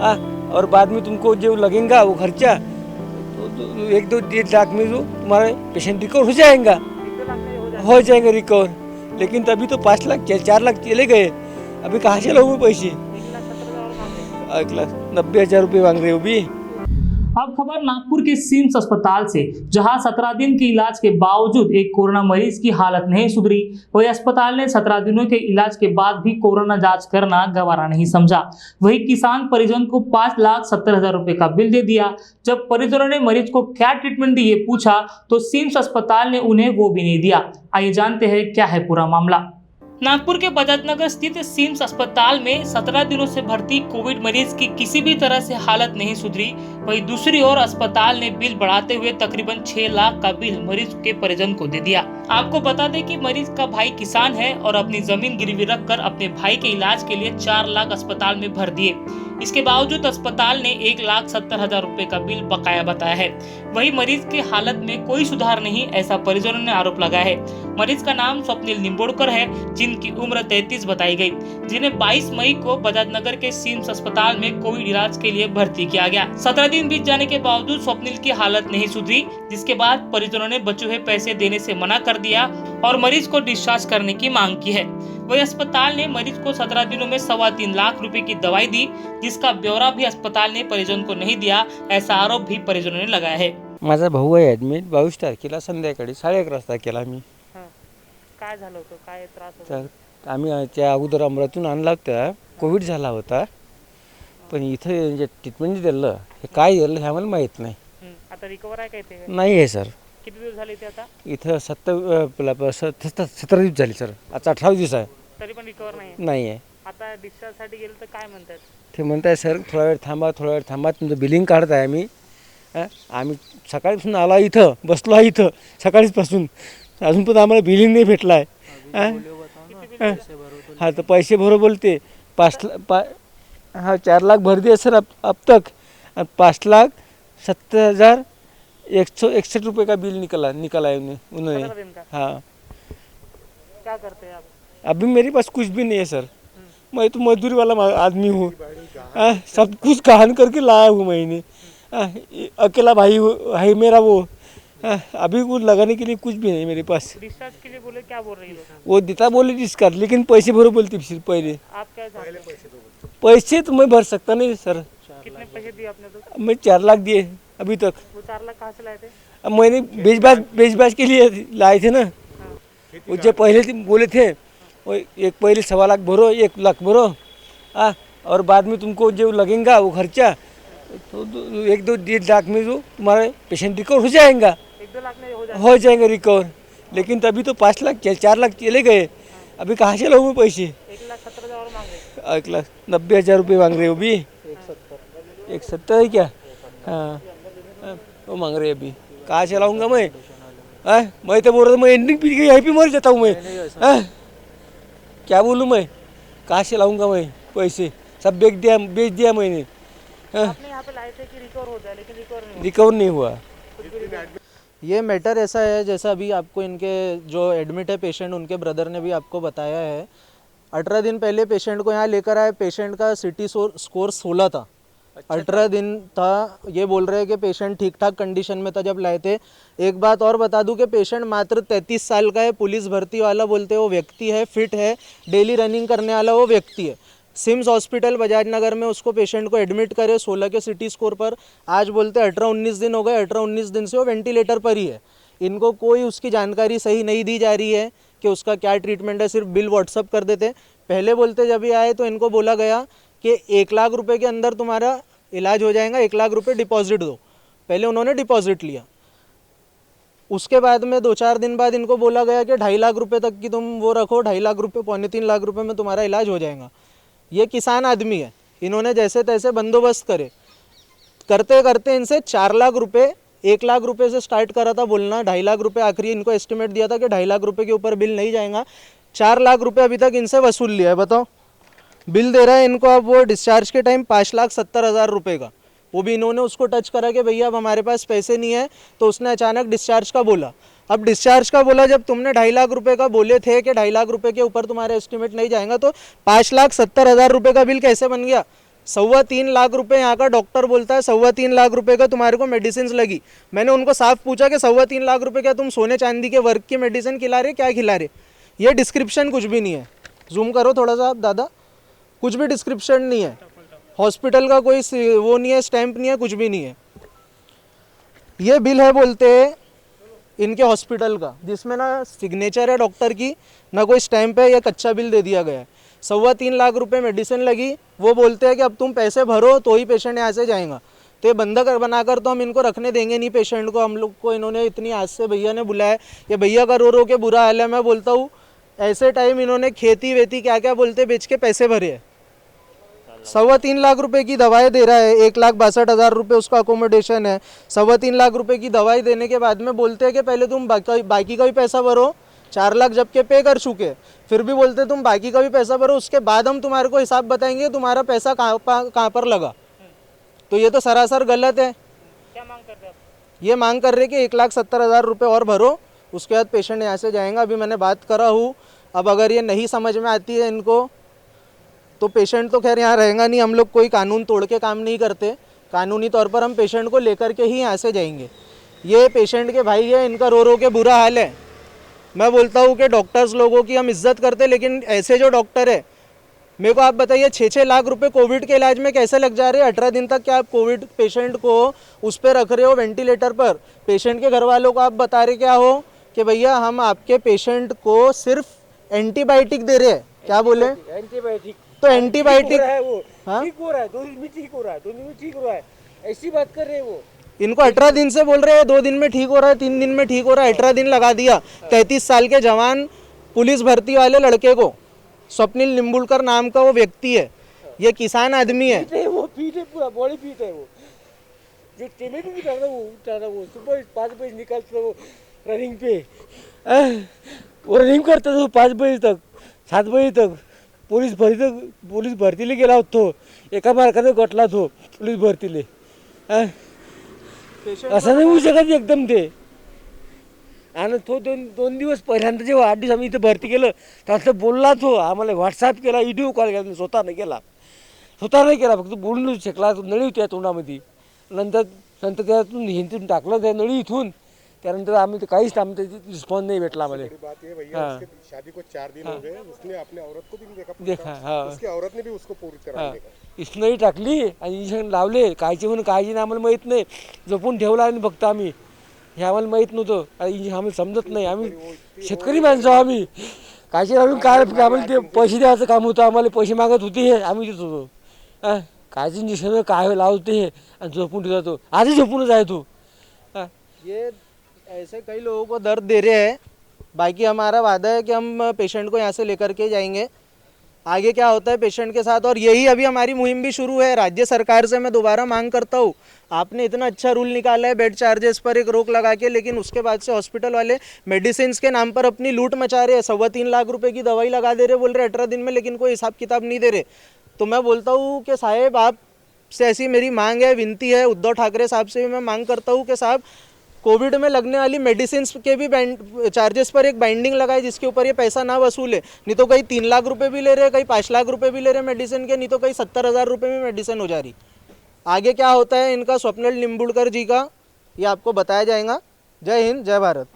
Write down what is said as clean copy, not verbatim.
और बाद में तुमको जो लगेगा वो खर्चा तो 1-2 लाख में जो तुम्हारे पेशेंट रिकवर हो जाएगा, हो जाएगा रिकवर। लेकिन तभी तो 5 लाख 4 लाख चले गए, अभी कहाँ से लाऊं मैं पैसे? 1,90,000 रुपये मांग रहे हो भी। अब खबर नागपुर के सिम्स अस्पताल से, जहां 17 दिन के इलाज के बावजूद एक कोरोना मरीज की हालत नहीं सुधरी। वही अस्पताल ने 17 दिनों के इलाज के बाद भी कोरोना जांच करना गवारा नहीं समझा। वही किसान परिजन को 5,70,000 रुपए का बिल दे दिया। जब परिजनों ने मरीज को क्या ट्रीटमेंट दी ये पूछा तो सिम्स अस्पताल ने उन्हें वो भी नहीं दिया। आइए जानते हैं क्या है पूरा मामला। नागपुर के बजाज नगर स्थित सिम्स अस्पताल में 17 दिनों से भर्ती कोविड मरीज की किसी भी तरह से हालत नहीं सुधरी। वहीं दूसरी ओर अस्पताल ने बिल बढ़ाते हुए तकरीबन 6 लाख का बिल मरीज के परिजन को दे दिया। आपको बता दें कि मरीज का भाई किसान है और अपनी जमीन गिरवी रखकर अपने भाई के इलाज के लिए 4 लाख अस्पताल में भर दिए। इसके बावजूद अस्पताल ने 1,70,000 रुपए का बिल बकाया बताया है। वही मरीज की हालत में कोई सुधार नहीं, ऐसा परिजनों ने आरोप लगाया है। मरीज का नाम स्वप्निल निम्बोड़कर है, जिनकी उम्र 33 बताई गई, जिन्हें 22 मई को बजाज नगर के सिम्स अस्पताल में कोविड इलाज के लिए भर्ती किया गया। 17 दिन बीत जाने के बावजूद स्वप्निल की हालत नहीं सुधरी, जिसके बाद परिजनों ने बचे हुए पैसे देने से मना कर दिया और मरीज को डिस्चार्ज करने की मांग की है। वही अस्पताल ने मरीज को 17 दिनों में 3.25 लाख रुपए की दवाई दी, जिसका ब्यौरा भी अस्पताल ने परिजन को नहीं दिया, ऐसा आरोप भी परिजनों ने लगाया है। माझा भाऊ आहे ॲडमिट 22 तारखेला संध्याकाळी 11:30 वाजता केला मी। काय झालं होतं, काय त्रास होता? तर आम्ही त्या अगोदर अमरावतीतून आणला होता, कोविड झाला होता, पण इथं जे ट्रीटमेंट दिलं हे काय दिलं हे आम्हाला माहीत नाही। आता रिकवर आहे काय ते? नाही आहे सर। किती दिवस झाले ते आता? इथं 17 दिवस झाले सर, आज 18 दिवस आहे, तरी पण रिकवर नाही आहे। आता डिस्चार्ज साठी गेलं तर काय म्हणतात? ते म्हणताय सर थोडा वेळ थांबा, तुमचं बिलिंग काढत आहे आम्ही। आम्ही सकाळपासून आला इथं, बसलो आहे इथं सकाळीपासून, अजून पण आम्हाला बिलिंग नाही भेटला आहे। हाँ तो पैसे भरो बोलते 4 लाख भर दिए सर अब तक, 5,70,161 रुपये का बिल निकला है उन्होंने। हाँ क्या करते हैं आप? अभी मेरे पास कुछ भी नहीं है सर, मैं तो मजदूरी वाला आदमी हूँ। सब कुछ कहान करके लाया हूँ मैंने। अकेला भाई है मेरा वो। अभी कुछ लगाने के लिए कुछ भी नहीं मेरे पास। डिस्चार्ज के लिए बोले, क्या बोल रही है? वो देता बोले डिस्चार्ज, लेकिन पैसे भरो बोलते सिर्फ पहले। आप क्या चाहते हैं? पैसे तो मैं भर सकता नहीं सर। कितने पैसे दिए आपने? तो मैं 4 लाख दिए अभी तक। वो 4 लाख कहाँ से लाए थे? अब मैंने बेच के लिए लाए थे ना। वो जो पहले बोले थे वो एक पहले 1.25 लाख भरो, 1 लाख भरो, और बाद में तुमको जो लगेगा वो खर्चा तो 1-2 लाख में जो तुम्हारे पेशेंट रिकवर हो जाएगा, 1-2 लाख में हो जाएगा रिकवर। लेकिन तभी तो 5 लाख 4 लाख चले गए, अभी कहाँ से लाऊं मैं पैसे? 1,70,000 मांग रहे। 1,90,000 रुपये मांग रहे हो अभी। 170 है क्या? हाँ वो मांग रहे अभी, कहाँ से लाऊंगा मैं? मैं तो बोल रहा था मैं एंडिंग पी के यहीं पे मर जाता हूँ मैं। क्या बोलूँ मैं, कहाँ से लाऊंगा मैं पैसे? सब बेच दिया मैंने। आपने यहाँ पे लाए थे कि रिकवर हो जाए, लेकिन रिकवर नहीं हुआ। ये मैटर ऐसा है, जैसा अभी आपको इनके जो एडमिट है पेशेंट, उनके ब्रदर ने भी आपको बताया है। 18 दिन पहले पेशेंट को यहाँ लेकर आए, पेशेंट का सिटी स्कोर 16 था। 18 दिन था, ये बोल रहे हैं कि पेशेंट ठीक ठाक कंडीशन में था जब लाए थे। एक बात और बता दूं कि पेशेंट मात्र 33 साल का है, पुलिस भर्ती वाला बोलते वो व्यक्ति है, फिट है, डेली रनिंग करने वाला वो व्यक्ति है। सिम्स हॉस्पिटल बजाज नगर में उसको पेशेंट को एडमिट करे 16 के सिटी स्कोर पर, आज बोलते 18-19 दिन हो गए, 18-19 दिन से वो वेंटिलेटर पर ही है। इनको कोई उसकी जानकारी सही नहीं दी जा रही है कि उसका क्या ट्रीटमेंट है, सिर्फ बिल व्हाट्सअप कर देते। पहले बोलते जब ये आए तो इनको बोला गया कि 1 लाख रुपए के अंदर तुम्हारा इलाज हो जाएगा, 1 लाख रुपए डिपॉजिट दो। पहले उन्होंने डिपॉजिट लिया, उसके बाद में 2-4 दिन बाद इनको बोला गया कि 2.5 लाख रुपए तक की तुम वो रखो, 2.5 लाख रुपए 2.25 लाख रुपए में तुम्हारा इलाज हो जाएगा। ये किसान आदमी है, इन्होंने जैसे तैसे बंदोबस्त करते करते इनसे 4 लाख रुपए, 1 लाख रुपए से स्टार्ट करा था बोलना, 2.5 लाख रुपए आखिरी इनको एस्टिमेट दिया था कि 2.5 लाख रुपए के ऊपर बिल नहीं जाएगा। 4 लाख रुपए अभी तक इनसे वसूल लिया है। बताओ, बिल दे रहा है इनको अब वो डिस्चार्ज के टाइम 5,70,000 रुपये का, वो भी इन्होंने उसको टच करा कि भैया अब हमारे पास पैसे नहीं है, तो उसने अचानक डिस्चार्ज का बोला। अब डिस्चार्ज का बोला, जब तुमने 2.5 लाख रुपए का बोले थे कि 2.5 लाख रुपए के ऊपर तुम्हारा एस्टिमेट नहीं जाएगा, तो 5,70,000 रुपये का बिल कैसे बन गया? 3.25 लाख रुपए यहाँ का डॉक्टर बोलता है 3.25 लाख रुपए का तुम्हारे को मेडिसिन लगी। मैंने उनको साफ पूछा कि 3.25 लाख रुपए क्या तुम सोने चांदी के वर्क की मेडिसिन खिला रहे, क्या खिला रहे? ये डिस्क्रिप्शन कुछ भी नहीं है। जूम करो थोड़ा सा आप दादा, कुछ भी डिस्क्रिप्शन नहीं है, हॉस्पिटल का कोई वो नहीं है, स्टैंप नहीं है, कुछ भी नहीं है। ये बिल है बोलते हैं इनके हॉस्पिटल का, जिसमें ना सिग्नेचर है डॉक्टर की, ना कोई स्टैंप है, या कच्चा बिल दे दिया गया है। 3.25 लाख रुपए मेडिसिन लगी, वो बोलते हैं कि अब तुम पैसे भरो तो ही पेशेंट यहाँ से जाएगा। तो ये बंदा बनाकर तो हम इनको रखने देंगे नहीं पेशेंट को। हम लोग को इन्होंने इतनी आज से भैया ने बुलाया, ये भैया का रो रो के बुरा हाल है। मैं बोलता हूँ ऐसे टाइम इन्होंने खेती वेती क्या क्या बोलते बेच के पैसे भरे हैं। 3.25 लाख रुपए की दवाई दे रहा है, 1,62,000 रुपये उसका अकोमोडेशन है। 3.25 लाख रुपए की दवाई देने के बाद में बोलते हैं कि पहले तुम बाकी का भी पैसा भरो। 4 लाख जबकि पे कर चुके, फिर भी बोलते तुम बाकी का भी पैसा भरो, उसके बाद हम तुम्हारे को हिसाब बताएंगे तुम्हारा पैसा कहाँ पर लगा। तो ये तो सरासर गलत है। क्या मांग कर रहे हैं आप? ये मांग कर रहे कि 1,70,000 रुपये और भरो, उसके बाद पेशेंट यहाँ से जाएगा। अभी मैंने बात करा हूँ, अब अगर ये नहीं समझ में आती है इनको तो पेशेंट तो खैर यहाँ रहेगा नहीं। हम लोग कोई कानून तोड़ के काम नहीं करते, कानूनी तौर पर हम पेशेंट को लेकर के ही यहाँ से जाएंगे। ये पेशेंट के भाई है, इनका रो रो के बुरा हाल है। मैं बोलता हूँ कि डॉक्टर्स लोगों की हम इज्जत करते, लेकिन ऐसे जो डॉक्टर है, मेरे को आप बताइए 6-6 लाख रुपए कोविड के इलाज में कैसे लग जा रहे हैं? 18 दिन तक क्या आप कोविड पेशेंट को उस पर रख रहे हो, वेंटिलेटर पर? पेशेंट के घर वालों को आप बता रहे क्या हो कि भैया हम आपके पेशेंट को सिर्फ एंटीबायोटिक दे रहे हैं। क्या बोले? एंटीबायोटिक तो एंटीबायोटिक है वो, हाँ? ठीक हो रहा है, 2 दिन में ठीक हो रहा है, 2 दिन में ठीक हो रहा है, ऐसी बात कर रहे हैं वो। इनको 18 दिन से बोल रहे हैं 2 दिन में ठीक हो रहा है, 3 दिन में ठीक हो रहा है, 18 दिन लगा दिया। 33 साल के जवान पुलिस भर्ती वाले लड़के को, स्वप्निल निम्बुलकर नाम का वो व्यक्ति है, ये किसान आदमी है। पीठ है वो, पीठ है, पूरा बॉडी पीठ है वो, जो टेबल भी करता वो उठाना, वो सुबह 5 बजे निकलता वो रनिंग पे, वो रनिंग करता था 5 बजे तक, 7 बजे तक। पुलिस भरतीला गेला होतो, एका मार्काने गटला तो पुलिस भरतीले। असं नाही होऊ शकत एकदम ते। आणि तो 2 दिवस पहिल्यांदा जेव्हा 8 दिवस आम्ही इथे भरती केलं त्यानंतर बोलला तो, आम्हाला व्हॉट्सअप केला, व्हिडिओ कॉल केला, स्वतः नाही केला, फक्त बोलून शकला। नळी होती तोंडामध्ये, नंतर त्यातून हिंदून टाकलं त्या नळी इथून, त्यानंतर आम्ही ते काहीच रिस्पॉन्स नहीं भेटला आम्हाला। बात ये भैया, उसके शादी को 4 दिन हो गए, उसने अपने औरत को भी नहीं देखा। हाँ, उसकी औरत ने भी उसको पूरी तरह देखा। इसनंही टाकली आणि इंजेक्शन लावले, कायचे म्हणून काळजी नाही, आम्हाला माहीत नाही, जपून ठेवला आणि फक्त आम्ही, हे आम्हाला माहीत नव्हतं, आम्हाला समजत नाही, आम्ही शेतकरी माणसं आम्ही, कायचे लावून काय आम्हाला ते पैसे द्यायचं काम होतं, आम्हाला पैसे मागत होते, हे आम्ही देत होतो। कायचे इंजेक्शन काय लावते हे आणि झोपून ठेवतो, आधी झोपूनच आहे तो। ये ऐसे कई लोगों को दर्द दे रहे हैं। बाकी हमारा वादा है कि हम पेशेंट को यहाँ से लेकर के जाएंगे, आगे क्या होता है पेशेंट के साथ। और यही अभी हमारी मुहिम भी शुरू है। राज्य सरकार से मैं दोबारा मांग करता हूँ, आपने इतना अच्छा रूल निकाला है बेड चार्जेस पर एक रोक लगा के, लेकिन उसके बाद से हॉस्पिटल वाले मेडिसिन के नाम पर अपनी लूट मचा रहे हैं। 3.25 लाख रुपए की दवाई लगा दे रहे, बोल रहे 18 दिन में, लेकिन कोई हिसाब किताब नहीं दे रहे। तो मैं बोलता हूँ कि साहेब आपसे ऐसी मेरी मांग है, विनती है, उद्धव ठाकरे साहब से भी मैं मांग करता हूँ कि साहब कोविड में लगने वाली मेडिसिन के भी चार्जेस पर एक बाइंडिंग लगाए, जिसके ऊपर ये पैसा ना वसूले। नहीं तो कहीं 3 लाख रुपए भी ले रहे, कहीं 5 लाख रुपए भी ले रहे मेडिसिन के, नहीं तो कहीं 70,000 रुपये में मेडिसिन हो जा रही। आगे क्या होता है इनका, स्वप्निल निम्बुलकर जी का, ये आपको बताया जाएगा। जय हिंद, जय भारत।